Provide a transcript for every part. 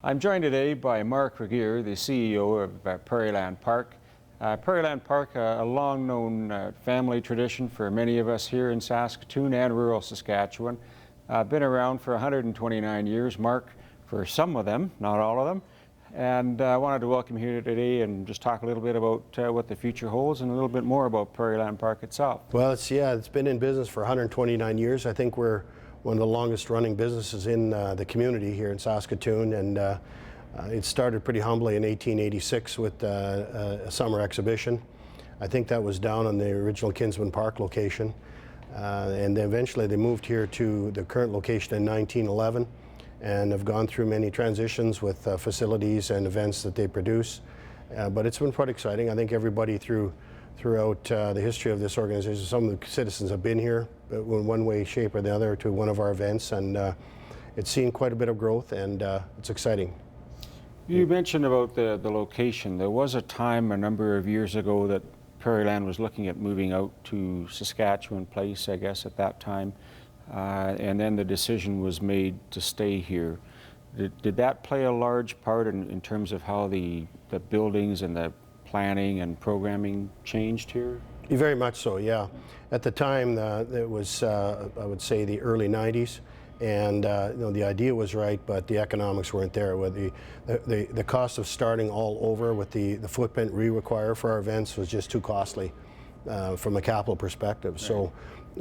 I'm joined today by Mark Regier, the CEO of Prairieland Park. Prairieland Park, a long-known family tradition for many of us here in Saskatoon and rural Saskatchewan. Been around for 129 years, Mark, for some of them, not all of them. And I wanted to welcome you here today and just talk a little bit about what the future holds and a little bit more about Prairieland Park itself. Well, it's been in business for 129 years. I think we're one of the longest running businesses in the community here in Saskatoon, and it started pretty humbly in 1886 with a summer exhibition. I think that was down on the original Kinsman Park location, and then eventually they moved here to the current location in 1911 and have gone through many transitions with facilities and events that they produce, but it's been quite exciting. I think everybody throughout the history of this organization, some of the citizens have been here in one way, shape or the other to one of our events, and it's seen quite a bit of growth, and it's exciting. You mentioned about the location. There was a time a number of years ago that Prairieland was looking at moving out to Saskatchewan Place, I guess, at that time, and then the decision was made to stay here. Did that play a large part in terms of how the buildings and the planning and programming changed here? Very much so, yeah. At the time, it was, I would say, the early 90s, and the idea was right, but the economics weren't there. With the cost of starting all over with the footprint we require for our events was just too costly from a capital perspective. Right.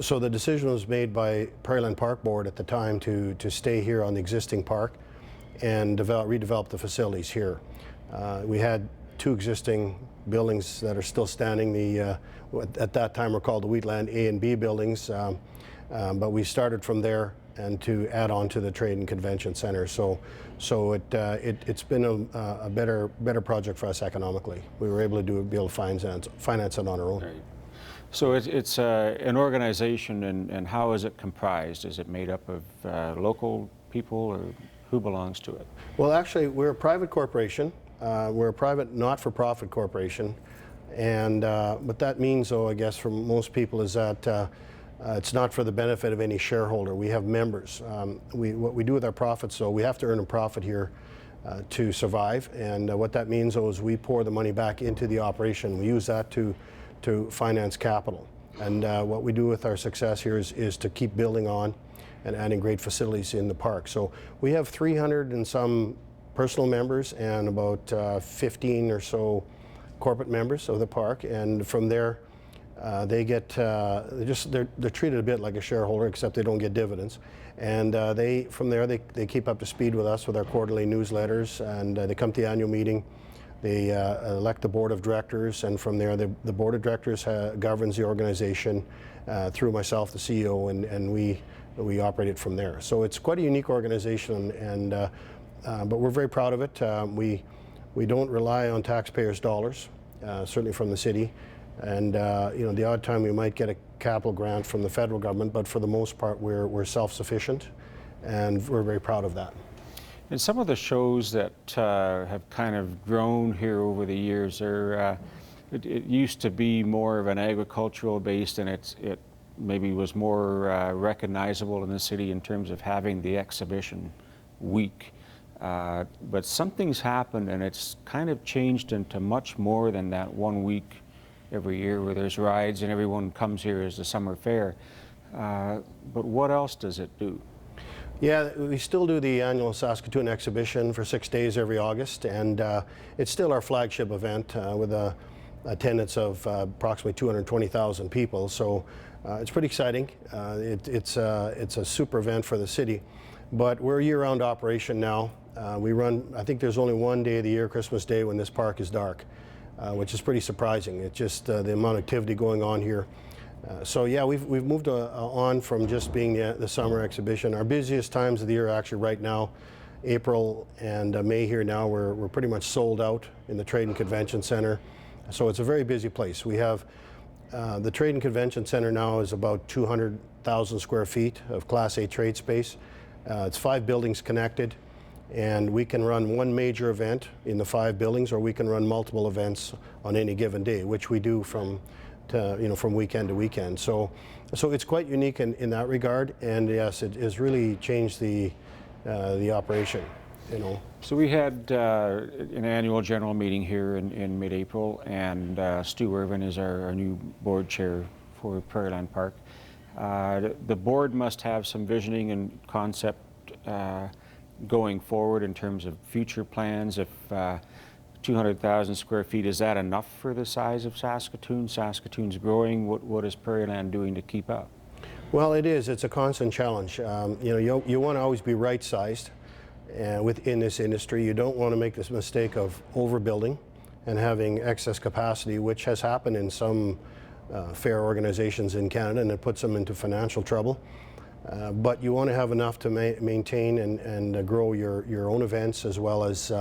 So the decision was made by Prairieland Park Board at the time to stay here on the existing park and redevelop the facilities here. We had two existing buildings that are still standing. At that time were called the Wheatland A and B buildings, but we started from there and to add on to the Trade and Convention Center. So it's been a better project for us economically. We were able to be able to finance it on our own. Right. So it's an organization, and how is it comprised? Is it made up of local people, or who belongs to it? Well, actually, we're a private corporation. We're a private not-for-profit corporation, and what that means, though, I guess for most people, is that it's not for the benefit of any shareholder. We have members. What we do with our profits, though, we have to earn a profit here to survive, and what that means, though, is we pour the money back into the operation. We use that to finance capital, and what we do with our success here is to keep building on and adding great facilities in the park. So we have 300 and some personal members and about 15 or so corporate members of the park, and from there they get they're treated a bit like a shareholder, except they don't get dividends, and from there they keep up to speed with us with our quarterly newsletters, and they come to the annual meeting. They elect the board of directors, and from there the board of directors governs the organization through myself, the CEO, and we operate it from there. So it's quite a unique organization, and but we're very proud of it. We don't rely on taxpayers' dollars, certainly from the city, and the odd time we might get a capital grant from the federal government, but for the most part we're self-sufficient, and we're very proud of that. And some of the shows that have kind of grown here over the years, it used to be more of an agricultural based, and it maybe was more recognizable in the city in terms of having the exhibition week. But something's happened, and it's kind of changed into much more than that 1 week every year where there's rides and everyone comes here as the summer fair. But what else does it do? Yeah, we still do the annual Saskatoon exhibition for 6 days every August, and it's still our flagship event with a attendance of approximately 220,000 people. So it's pretty exciting. It's a super event for the city, but we're a year-round operation now. We run, I think there's only one day of the year, Christmas Day, when this park is dark, which is pretty surprising. It's just the amount of activity going on here. So yeah, we've moved on from just being the summer exhibition. Our busiest times of the year are actually right now, April and May here now. We're pretty much sold out in the Trade and Convention Center. So it's a very busy place. We have the Trade and Convention Center now is about 200,000 square feet of Class A trade space. It's 5 buildings connected, and we can run one major event in the 5 buildings, or we can run multiple events on any given day, which we do from weekend to weekend. So it's quite unique in that regard, and yes, it has really changed the operation. you know. So we had an annual general meeting here in mid-April, and Stu Irvin is our new board chair for Prairieland Park. The board must have some visioning and concept going forward in terms of future plans. If 200,000 square feet, is that enough for the size of Saskatoon? Saskatoon's growing. What is Prairieland doing to keep up? Well, it is. It's a constant challenge. You know, you want to always be right-sized within this industry. You don't want to make this mistake of overbuilding and having excess capacity, which has happened in some fair organizations in Canada, and it puts them into financial trouble. But you want to have enough to maintain and grow your own events, as well as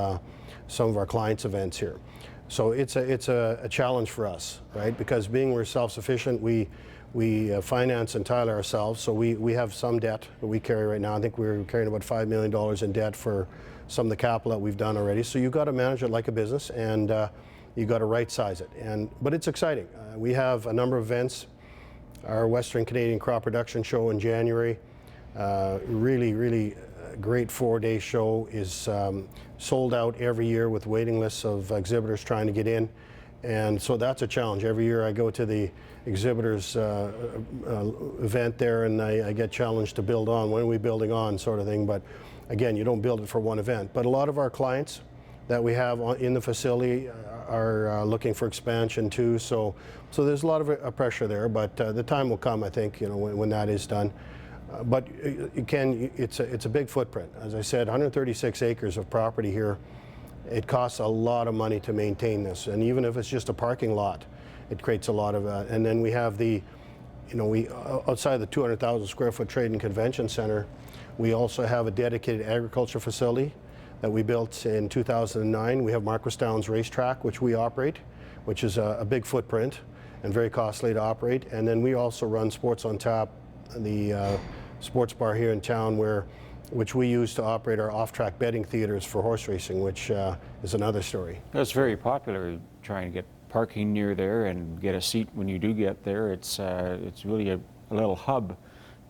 some of our clients' events here. So it's a challenge for us, right? Because being we're self-sufficient, we finance entirely ourselves. So we have some debt that we carry right now. I think we're carrying about $5 million in debt for some of the capital that we've done already. So you've got to manage it like a business, and you've got to right-size it. But it's exciting. We have a number of events. Our Western Canadian Crop Production Show in January, really great 4-day show, is sold out every year with waiting lists of exhibitors trying to get in. And so that's a challenge. Every year I go to the exhibitors event there, and I get challenged to build on. When are we building on, sort of thing. But again, you don't build it for one event. But a lot of our clients that we have in the facility are looking for expansion too. So there's a lot of pressure there, but the time will come, I think, you know, when that is done. But it's a big footprint. As I said, 136 acres of property here. It costs a lot of money to maintain this, and even if it's just a parking lot, it creates a lot of. And then we have the, you know, outside the 200,000 square foot trade and convention center, we also have a dedicated agriculture facility that we built in 2009. We have Marquis Racetrack, which we operate, which is a big footprint and very costly to operate. And then we also run Sports on Tap, the sports bar here in town, which we use to operate our off-track betting theaters for horse racing, which is another story. That's very popular, trying to get parking near there and get a seat when you do get there. It's really a little hub,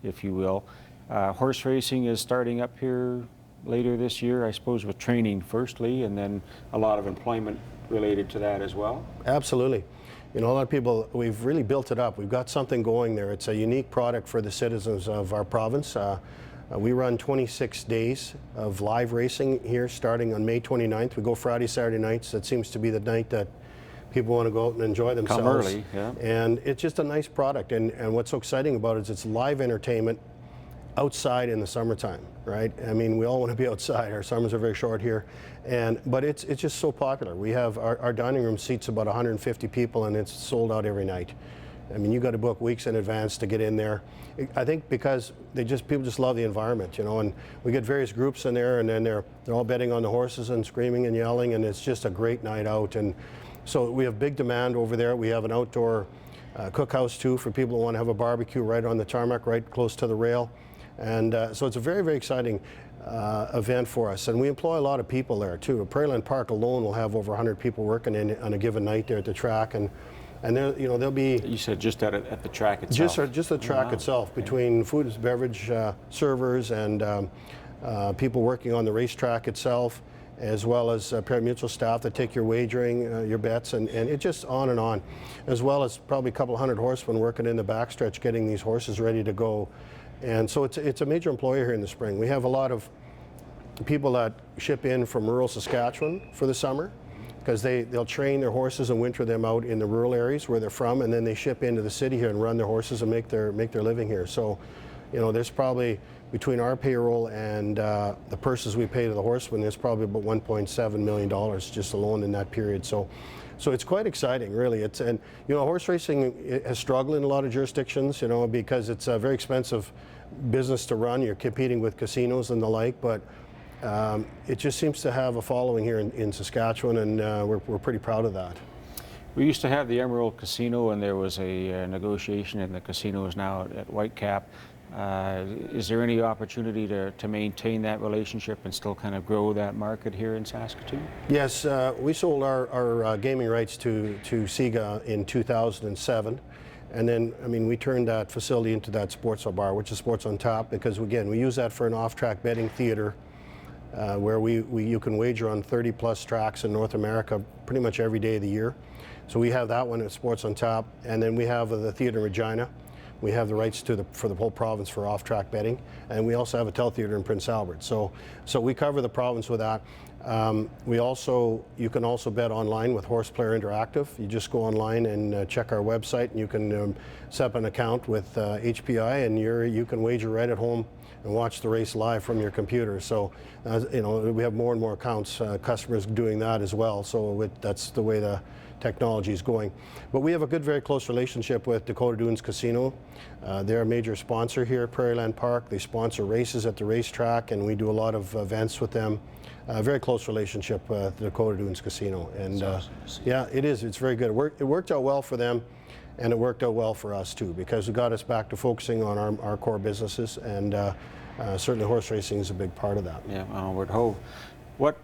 if you will. Horse racing is starting up here later this year, I suppose, with training firstly, and then a lot of employment related to that as well. Absolutely. You know, a lot of people, we've really built it up. We've got something going there. It's a unique product for the citizens of our province. We run 26 days of live racing here starting on May 29th. We go Friday, Saturday nights. That seems to be the night that people want to go out and enjoy themselves. Come early, yeah. And it's just a nice product. And what's so exciting about it is it's live entertainment outside in the summertime, right? I mean, we all want to be outside. Our summers are very short here. But it's just so popular. We have our dining room seats about 150 people, and it's sold out every night. I mean, you got to book weeks in advance to get in there. I think because people just love the environment, you know, and we get various groups in there, and then they're all betting on the horses and screaming and yelling, and it's just a great night out. And so we have big demand over there. We have an outdoor cookhouse too for people who want to have a barbecue right on the tarmac, right close to the rail. And so it's a very, very exciting event for us. And we employ a lot of people there too. Prairieland Park alone will have over 100 people working on a given night there at the track. And there, you know, there'll be. You said just at the track itself. Just the track itself, between food and beverage servers and people working on the racetrack itself, as well as pari-mutuel staff that take your wagering, your bets, and it just on, as well as probably a couple hundred horsemen working in the backstretch getting these horses ready to go. And so it's a major employer here in the spring. We have a lot of people that ship in from rural Saskatchewan for the summer, because they'll train their horses and winter them out in the rural areas where they're from, and then they ship into the city here and run their horses and make their living here. So, you know, there's probably, between our payroll and the purses we pay to the horsemen, there's probably about $1.7 million just alone in that period. So it's quite exciting, really. And you know, horse racing has struggled in a lot of jurisdictions, you know, because it's a very expensive business to run. You're competing with casinos and the like, but it just seems to have a following here in Saskatchewan, and we're pretty proud of that. We used to have the Emerald Casino, and there was a negotiation, and the casino is now at Whitecap. Is there any opportunity to maintain that relationship and still kind of grow that market here in Saskatoon? Yes, we sold our gaming rights to SIGA in 2007. And then, I mean, we turned that facility into that sports bar, which is Sports on Tap, because again, we use that for an off-track betting theater. where you can wager on 30 plus tracks in North America pretty much every day of the year. So we have that one at Sports on Top, and then we have the theatre in Regina. We have the rights for the whole province for off-track betting, and we also have a teletheatre in Prince Albert. So we cover the province with that. You can also bet online with Horse Player Interactive. You just go online and check our website, and you can set up an account with HPI, and you can wager right at home and watch the race live from your computer. So we have more and more accounts, customers doing that as well. So that's the way the technology is going. But we have a good, very close relationship with Dakota Dunes Casino. They're a major sponsor here at Prairieland Park. They sponsor races at the racetrack, and we do a lot of events with them. Very close relationship with Dakota Dunes Casino. And yeah, it is. It's very good. It worked out well for them, and it worked out well for us too, because it got us back to focusing on our core businesses, and certainly horse racing is a big part of that. Yeah, onward ho. What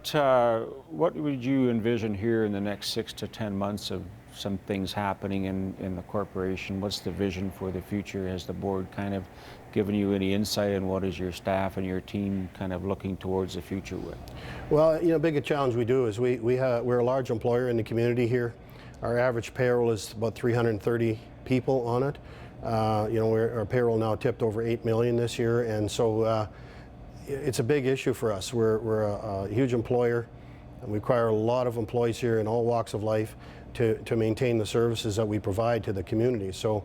would you envision here in the next 6 to 10 months of some things happening in the corporation? What's the vision for the future? Has the board kind of given you any insight, and what is your staff and your team kind of looking towards the future with? Well, big challenge we do is we're a large employer in the community here. Our average payroll is about 330 people on it. Our payroll now tipped over 8 million this year, and so it's a big issue for us. We're a huge employer, and we require a lot of employees here in all walks of life to maintain the services that we provide to the community. So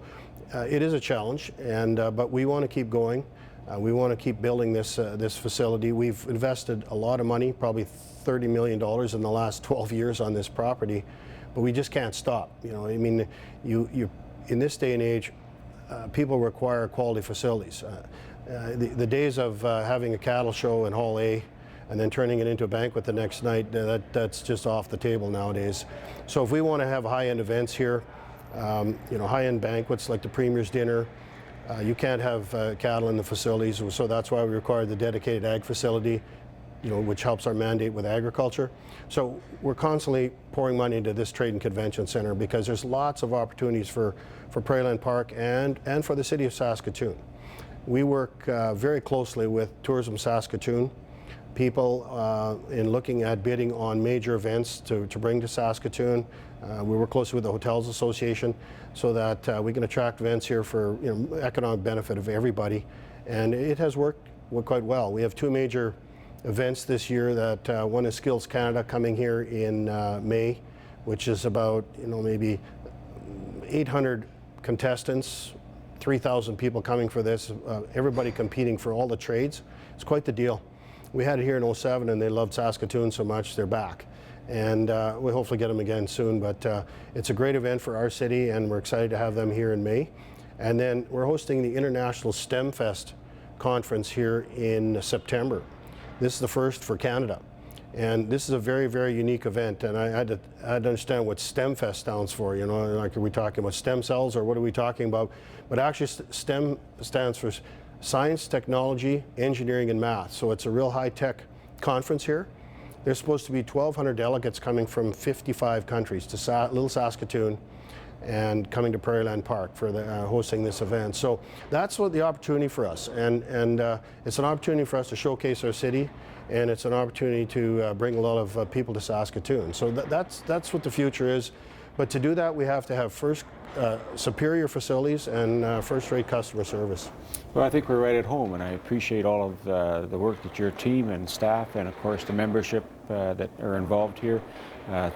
it is a challenge, but we want to keep going. We want to keep building this facility. We've invested a lot of money, probably $30 million in the last 12 years on this property, but we just can't stop. In this day and age, people require quality facilities. The days of having a cattle show in Hall A and then turning it into a banquet the next night, that's just off the table nowadays. So if we want to have high-end events here, high-end banquets like the Premier's Dinner, you can't have cattle in the facilities, so that's why we require the dedicated ag facility, which helps our mandate with agriculture. So we're constantly pouring money into this trade and convention center because there's lots of opportunities for Prairieland Park and for the city of Saskatoon. We work very closely with Tourism Saskatoon, people in looking at bidding on major events to bring to Saskatoon. We work closely with the Hotels Association so that we can attract events here for economic benefit of everybody. And it has worked quite well. We have two major events this year. That one is Skills Canada coming here in May, which is about maybe 800 contestants, 3,000 people coming for this, everybody competing for all the trades. It's quite the deal. We had it here in 2007 and they loved Saskatoon so much they're back. And we'll hopefully get them again soon, but it's a great event for our city and we're excited to have them here in May. And then we're hosting the International STEM Fest conference here in September. This is the first for Canada. And this is a very, very unique event, and I had to understand what STEM Fest stands for. Like, are we talking about stem cells, or what are we talking about? But actually, STEM stands for Science, Technology, Engineering, and Math. So it's a real high-tech conference here. There's supposed to be 1,200 delegates coming from 55 countries to Little Saskatoon and coming to Prairieland Park for hosting this event. So that's what the opportunity for us, and it's an opportunity for us to showcase our city, and it's an opportunity to bring a lot of people to Saskatoon. So that's what the future is. But to do that, we have to have first superior facilities and first-rate customer service. Well, I think we're right at home, and I appreciate all of the work that your team and staff, and of course the membership that are involved here.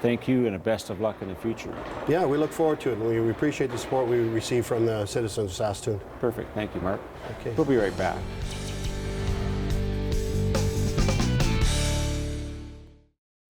Thank you, and the best of luck in the future. Yeah, we look forward to it, and we appreciate the support we receive from the citizens of Saskatoon. Perfect. Thank you, Mark. Okay. We'll be right back.